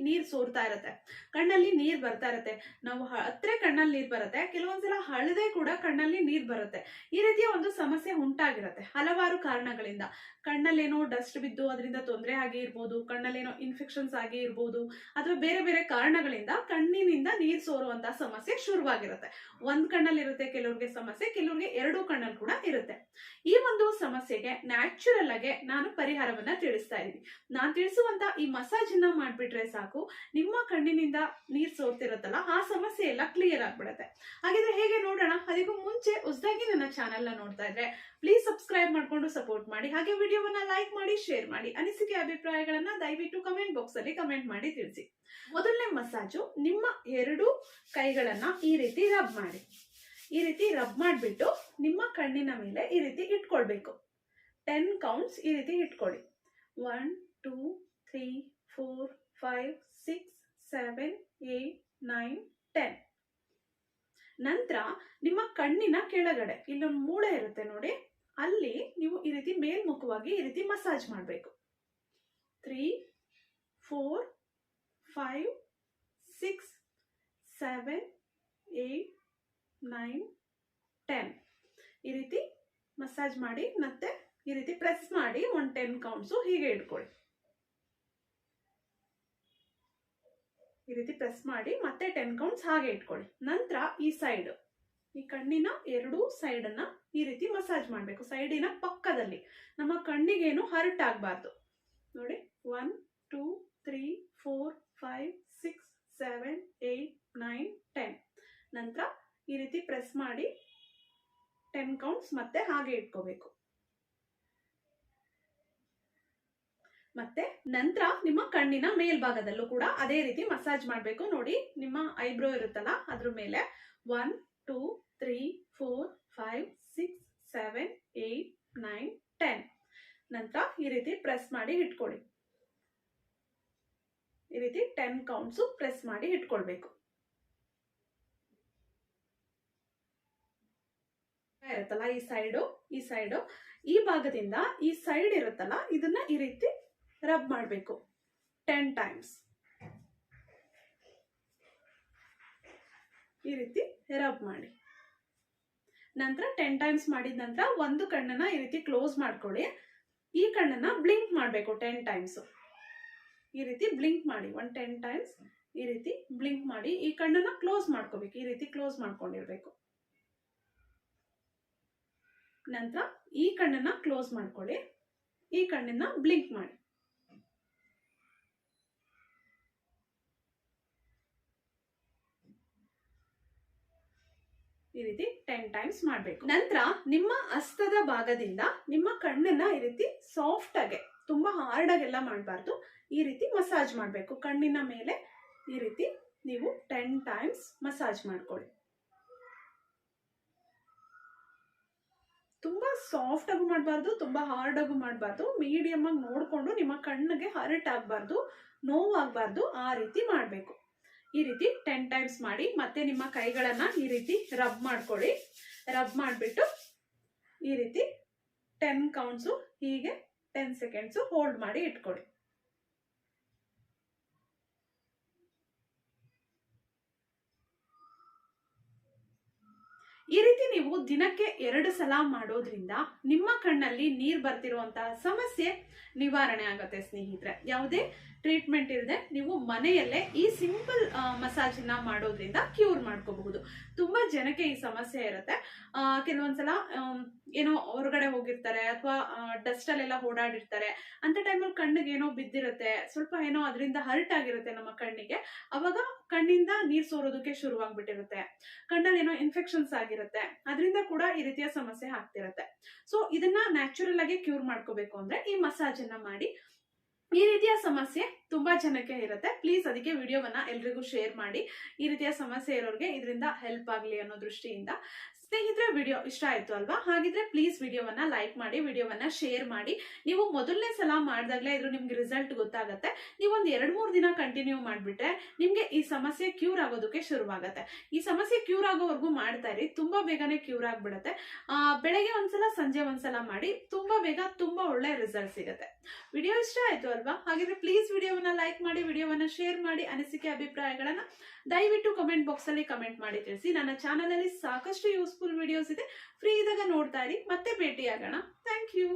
ನೀರ್ ಸೋರ್ತಾ ಇರತ್ತೆ, ಕಣ್ಣಲ್ಲಿ ನೀರ್ ಬರ್ತಾ ಇರತ್ತೆ, ನಾವು ಹತ್ರೆ ಕಣ್ಣಲ್ಲಿ ನೀರ್ ಬರುತ್ತೆ, ಕೆಲವೊಂದ್ಸಲ ಹಳದೆ ಕೂಡ ಕಣ್ಣಲ್ಲಿ ನೀರ್ ಬರುತ್ತೆ. ಈ ರೀತಿಯ ಒಂದು ಸಮಸ್ಯೆ ಉಂಟಾಗಿರುತ್ತೆ ಹಲವಾರು ಕಾರಣಗಳಿಂದ. ಕಣ್ಣಲ್ಲೇನೋ ಡಸ್ಟ್ ಬಿದ್ದು ಅದರಿಂದ ತೊಂದರೆ ಆಗಿ ಇರ್ಬೋದು, ಕಣ್ಣಲ್ಲೇನೋ ಇನ್ಫೆಕ್ಷನ್ಸ್ ಆಗಿ ಇರ್ಬೋದು, ಅಥವಾ ಬೇರೆ ಬೇರೆ ಕಾರಣಗಳಿಂದ ಕಣ್ಣಿನಿಂದ ನೀರ್ ಸೋರುವಂತಹ ಸಮಸ್ಯೆ ಶುರುವಾಗಿರುತ್ತೆ. ಒಂದ್ ಕಣ್ಣಲ್ಲಿ ಇರುತ್ತೆ ಕೆಲವ್ರಿಗೆ ಸಮಸ್ಯೆ, ಕೆಲವ್ರಿಗೆ ಎರಡೂ ಕಣ್ಣಲ್ಲಿ ಕೂಡ ಇರುತ್ತೆ. ಈ ಒಂದು ಸಮಸ್ಯೆಗೆ ನ್ಯಾಚುರಲ್ ಆಗಿ ನಾನು ಪರಿಹಾರವನ್ನ ತಿಳಿಸ್ತಾ ಇದ್ದೀನಿ. ನಾನು ತಿಳಿಸುವಂತ ಈ ಮಸಾಜ್ ಅನ್ನ ಮಾಡ್ಬಿಟ್ರೆ ಸಾಕು, ನಿಮ್ಮ ಕಣ್ಣಿನಿಂದ ನೀರ್ ಸೋರ್ತಿರುತ್ತಲ್ಲ ಆ ಸಮಸ್ಯೆ ಎಲ್ಲ ಕ್ಲಿಯರ್ ಆಗ್ಬಿಡುತ್ತೆ. ಹಾಗಿದ್ರೆ ಹೇಗೆ ನೋಡೋಣ. ಅದಕ್ಕೂ ಮುಂಚೆ ಹೊಸದಾಗಿ ನನ್ನ ಚಾನೆಲ್ ನ ನೋಡ್ತಾ ಇದ್ರೆ ಪ್ಲೀಸ್ ಸಬ್ಸ್ಕ್ರೈಬ್ ಮಾಡ್ಕೊಂಡು ಸಪೋರ್ಟ್ ಮಾಡಿ. ಹಾಗೆ ವಿಡಿಯೋವನ್ನ ಲೈಕ್ ಮಾಡಿ, ಶೇರ್ ಮಾಡಿ. ಅನಿಸಿಕೆ ಅಭಿಪ್ರಾಯಗಳನ್ನ ದಯವಿಟ್ಟು ಕಮೆಂಟ್ ಬಾಕ್ಸ್ ಅಲ್ಲಿ ಕಮೆಂಟ್ ಮಾಡಿ ತಿಳಿಸಿ. ಮೊದಲನೇ ಮಸಾಜು, ನಿಮ್ಮ ಎರಡು ಕೈಗಳನ್ನ ಈ ರೀತಿ ರಬ್ ಮಾಡಿ. ಈ ರೀತಿ ರಬ್ ಮಾಡಿಬಿಟ್ಟು ನಿಮ್ಮ ಕಣ್ಣಿನ ಮೇಲೆ ಈ ರೀತಿ ಇಟ್ಕೊಳ್ಬೇಕು. 10 ಕೌಂಟ್ಸ್ ಈ ರೀತಿ ಇಟ್ಕೊಳ್ಳಿ. 1 2 3 4 5 6 7 8 9 10. ನಂತರ ನಿಮ್ಮ ಕಣ್ಣಿನ ಕೆಳಗಡೆ ಇಲ್ಲೊಂದು ಮೂಳೆ ಇರುತ್ತೆ ನೋಡಿ, ಅಲ್ಲಿ ನೀವು ಈ ರೀತಿ ಮೇಲ್ಮುಖವಾಗಿ ಈ ರೀತಿ ಮಸಾಜ್ ಮಾಡಬೇಕು. 3 4 5 6 7 8 9 10. ಈ ರೀತಿ ಮಸಾಜ್ ಮಾಡಿ ಮತ್ತೆ ಈ ರೀತಿ ಪ್ರೆಸ್ ಮಾಡಿ 10 ಕೌಂಟ್ಸ್ ಹೀಗೆ ಇಟ್ಕೊಳ್ಳಿ. ಈ ರೀತಿ ಪ್ರೆಸ್ ಮಾಡಿ ಮತ್ತೆ 10 ಕೌಂಟ್ಸ್ ಹಾಗೆ ಇಟ್ಕೊಳ್ಳಿ. ನಂತರ ಈ ಸೈಡ್, ಈ ಕಣ್ಣಿನ ಎರಡೂ ಸೈಡ್ ಅನ್ನ ಈ ರೀತಿ ಮಸಾಜ್ ಮಾಡಬೇಕು. ಸೈಡಿನ ಪಕ್ಕದಲ್ಲಿ, ನಮ್ಮ ಕಣ್ಣಿಗೇನು ಹರ್ಟ್ ಆಗಬಾರ್ದು ನೋಡಿ. 1 2 3 4 5 6 7 8 9 10. ನಂತರ ಈ ರೀತಿ ಪ್ರೆಸ್ ಮಾಡಿ 10 ಕೌಂಟ್ಸ್ ಮತ್ತೆ ಹಾಗೆ ಇಟ್ಕೋಬೇಕು. ಮತ್ತೆ ನಂತರ ನಿಮ್ಮ ಕಣ್ಣಿನ ಮೇಲ್ಭಾಗದಲ್ಲೂ ಕೂಡ ಅದೇ ರೀತಿ ಮಸಾಜ್ ಮಾಡಬೇಕು. ನೋಡಿ, ನಿಮ್ಮ ಐಬ್ರೋ ಇರುತ್ತಲ್ಲ ಅದ್ರ ಮೇಲೆ 1 2 3 4 5 6 7 8 9 10. ನಂತರ ಈ ರೀತಿ ಪ್ರೆಸ್ ಮಾಡಿ ಇಟ್ಕೊಳ್ಳಿ. ಈ ರೀತಿ 10 ಕೌಂಟ್ಸ್ ಪ್ರೆಸ್ ಮಾಡಿ ಇಟ್ಕೊಳ್ಬೇಕು. ಇರುತ್ತಲ್ಲ ಈ ಸೈಡು ಈ ಭಾಗದಿಂದ ಈ ಸೈಡ್ ಇರುತ್ತಲ್ಲ ಇದನ್ನ ಈ ರೀತಿ ರಬ್ ಮಾಡಬೇಕು 10 ಟೈಮ್ಸ್. ಈ ರೀತಿ ರಬ್ ಮಾಡಿ ನಂತರ 10 ಟೈಮ್ಸ್ ಮಾಡಿದ ನಂತರ ಒಂದು ಕಣ್ಣನ್ನ ಈ ರೀತಿ ಕ್ಲೋಸ್ ಮಾಡ್ಕೊಳ್ಳಿ. ಈ ಕಣ್ಣನ್ನ ಬ್ಲಿಂಕ್ ಮಾಡಬೇಕು 10 ಟೈಮ್ಸ್. ಈ ರೀತಿ ಬ್ಲಿಂಕ್ ಮಾಡಿ 10 ಟೈಮ್ಸ್. ಈ ರೀತಿ ಬ್ಲಿಂಕ್ ಮಾಡಿ ಈ ಕಣ್ಣನ್ನ ಕ್ಲೋಸ್ ಮಾಡ್ಕೋಬೇಕು. ಈ ರೀತಿ ಕ್ಲೋಸ್ ಮಾಡ್ಕೊಂಡಿರ್ಬೇಕು. ನಂತರ ಈ ಕಣ್ಣನ್ನ ಕ್ಲೋಸ್ ಮಾಡ್ಕೊಳ್ಳಿ. ಈ ಕಣ್ಣನ್ನ ಬ್ಲಿಂಕ್ ಮಾಡಿ. ಈ ರೀತಿ 10 ಟೈಮ್ಸ್ ಮಾಡಬೇಕು. ನಂತರ ನಿಮ್ಮ ಹಸ್ತದ ಭಾಗದಿಂದ ನಿಮ್ಮ ಕಣ್ಣನ್ನ ಈ ರೀತಿ ಸಾಫ್ಟ್ ಆಗಿ, ತುಂಬಾ ಹಾರ್ಡ್ ಆಗೆಲ್ಲ ಮಾಡಬಾರ್ದು, ಈ ರೀತಿ ಮಸಾಜ್ ಮಾಡಬೇಕು. ಕಣ್ಣಿನ ಮೇಲೆ ಈ ರೀತಿ ನೀವು 10 ಟೈಮ್ಸ್ ಮಸಾಜ್ ಮಾಡ್ಕೊಳ್ಳಿ. ತುಂಬಾ ಸಾಫ್ಟ್ ಆಗು ಮಾಡಬಾರ್ದು, ತುಂಬಾ ಹಾರ್ಡ್ ಆಗು ಮಾಡಬಾರ್ದು, ಮೀಡಿಯಂ ಆಗಿ ನೋಡ್ಕೊಂಡು, ನಿಮ್ಮ ಕಣ್ಣಿಗೆ ಹರ್ಟ್ ಆಗಬಾರ್ದು, ನೋವಾಗಬಾರ್ದು, ಆ ರೀತಿ ಮಾಡಬೇಕು. ಈ ರೀತಿ 10 ಟೈಮ್ಸ್ ಮಾಡಿ ಮತ್ತೆ ನಿಮ್ಮ ಕೈಗಳನ್ನ ಈ ರೀತಿ ರಬ್ ಮಾಡ್ಕೊಳ್ಳಿ. ರಬ್ ಮಾಡಿಬಿಟ್ಟು ಈ ರೀತಿ 10 ಕೌಂಟ್ಸು ಹೀಗೆ 10 ಸೆಕೆಂಡ್ಸು ಹೋಲ್ಡ್ ಮಾಡಿ ಇಟ್ಕೊಳ್ಳಿ. ಈ ರೀತಿ ನೀವು ದಿನಕ್ಕೆ 2 ಸಲ ಮಾಡೋದ್ರಿಂದ ನಿಮ್ಮ ಕಣ್ಣಲ್ಲಿ ನೀರ್ ಬರ್ತಿರುವಂತಹ ಸಮಸ್ಯೆ ನಿವಾರಣೆ ಆಗುತ್ತೆ ಸ್ನೇಹಿತರೆ. ಯಾವುದೇ ಟ್ರೀಟ್ಮೆಂಟ್ ಇರದೆ ನೀವು ಮನೆಯಲ್ಲೇ ಈ ಸಿಂಪಲ್ ಮಸಾಜ್ ನ ಮಾಡೋದ್ರಿಂದ ಕ್ಯೂರ್ ಮಾಡ್ಕೋಬಹುದು. ತುಂಬಾ ಜನಕ್ಕೆ ಈ ಸಮಸ್ಯೆ ಇರುತ್ತೆ. ಕೆಲವೊಂದ್ಸಲ ಏನೋ ಹೊರಗಡೆ ಹೋಗಿರ್ತಾರೆ ಅಥವಾ ಡಸ್ಟ್ ಅಲ್ಲೆಲ್ಲ ಓಡಾಡಿರ್ತಾರೆ, ಅಂತ ಟೈಮಲ್ಲಿ ಕಣ್ಣಿಗೆ ಏನೋ ಬಿದ್ದಿರುತ್ತೆ, ಸ್ವಲ್ಪ ಏನೋ ಅದರಿಂದ ಹರ್ಟ್ ಆಗಿರುತ್ತೆ ನಮ್ಮ ಕಣ್ಣಿಗೆ. ಅವಾಗ ಕಣ್ಣಿಂದ ನೀರ್ ಸೋರೋದಕ್ಕೆ ಶುರುವಾಗ್ಬಿಟ್ಟಿರುತ್ತೆ, ಕಣ್ಣಲ್ಲಿ ಏನೋ ಇನ್ಫೆಕ್ಷನ್ಸ್ ಆಗಿರುತ್ತೆ, ಅದರಿಂದ ಕೂಡ ಈ ರೀತಿಯ ಸಮಸ್ಯೆ ಆಗ್ತಿರುತ್ತೆ. ಸೊ ಇದನ್ನ ನ್ಯಾಚುರಲ್ ಆಗಿ ಕ್ಯೂರ್ ಮಾಡ್ಕೋಬೇಕು ಅಂದ್ರೆ ಈ ಮಸಾಜ್ ಅನ್ನ ಮಾಡಿ. ಈ ರೀತಿಯ ಸಮಸ್ಯೆ ತುಂಬಾ ಜನಕ್ಕೆ ಇರುತ್ತೆ. ಪ್ಲೀಸ್ ಅದಕ್ಕೆ ವಿಡಿಯೋವನ್ನ ಎಲ್ರಿಗೂ ಶೇರ್ ಮಾಡಿ. ಈ ರೀತಿಯ ಸಮಸ್ಯೆ ಇರೋರಿಗೆ ಇದರಿಂದ ಹೆಲ್ಪ್ ಆಗ್ಲಿ ಅನ್ನೋ ದೃಷ್ಟಿಯಿಂದ. ಸ್ನೇಹಿತರೆ, ವಿಡಿಯೋ ಇಷ್ಟ ಆಯ್ತು ಅಲ್ವಾ? ಹಾಗಿದ್ರೆ ಪ್ಲೀಸ್ ವಿಡಿಯೋವನ್ನ ಲೈಕ್ ಮಾಡಿ, ವಿಡಿಯೋವನ್ನ ಶೇರ್ ಮಾಡಿ. ನೀವು ಮೊದಲನೇ ಸಲ ಮಾಡಿದಾಗಲೇ ಇದ್ರ ನಿಮ್ಗೆ ರಿಸಲ್ಟ್ ಗೊತ್ತಾಗುತ್ತೆ. ನೀವೊಂದು 2-3 ದಿನ ಕಂಟಿನ್ಯೂ ಮಾಡಿಬಿಟ್ರೆ ನಿಮ್ಗೆ ಈ ಸಮಸ್ಯೆ ಕ್ಯೂರ್ ಆಗೋದಕ್ಕೆ ಶುರುವಾಗುತ್ತೆ. ಈ ಸಮಸ್ಯೆ ಕ್ಯೂರ್ ಆಗೋವರೆಗೂ ಮಾಡ್ತಾ ಇರಿ, ತುಂಬಾ ಬೇಗನೆ ಕ್ಯೂರ್ ಆಗ್ಬಿಡುತ್ತೆ. ಬೆಳಗ್ಗೆ ಒಂದ್ಸಲ, ಸಂಜೆ ಒಂದ್ಸಲ ಮಾಡಿ, ತುಂಬಾ ಬೇಗ ತುಂಬಾ ಒಳ್ಳೆ ರಿಸಲ್ಟ್ ಸಿಗುತ್ತೆ. ವಿಡಿಯೋ ಇಷ್ಟ ಆಯ್ತು ಅಲ್ವಾ? ಹಾಗಿದ್ರೆ ಪ್ಲೀಸ್ ವಿಡಿಯೋವನ್ನ ಲೈಕ್ ಮಾಡಿ, ವಿಡಿಯೋವನ್ನ ಶೇರ್ ಮಾಡಿ. ಅನಿಸಿಕೆ ಅಭಿಪ್ರಾಯಗಳನ್ನ ದಯವಿಟ್ಟು ಕಮೆಂಟ್ ಬಾಕ್ಸ್ ಅಲ್ಲಿ ಕಮೆಂಟ್ ಮಾಡಿ ತಿಳಿಸಿ. ನನ್ನ ಚಾನಲ್ ಅಲ್ಲಿ ಸಾಕಷ್ಟು ಯೂಸ್ಫುಲ್ ವಿಡಿಯೋಸ್ ಇದೆ, ಫ್ರೀ ಇದ್ದಾಗ ನೋಡ್ತಾ ಇರಿ. ಮತ್ತೆ ಭೇಟಿಯಾಗೋಣ. Thank you.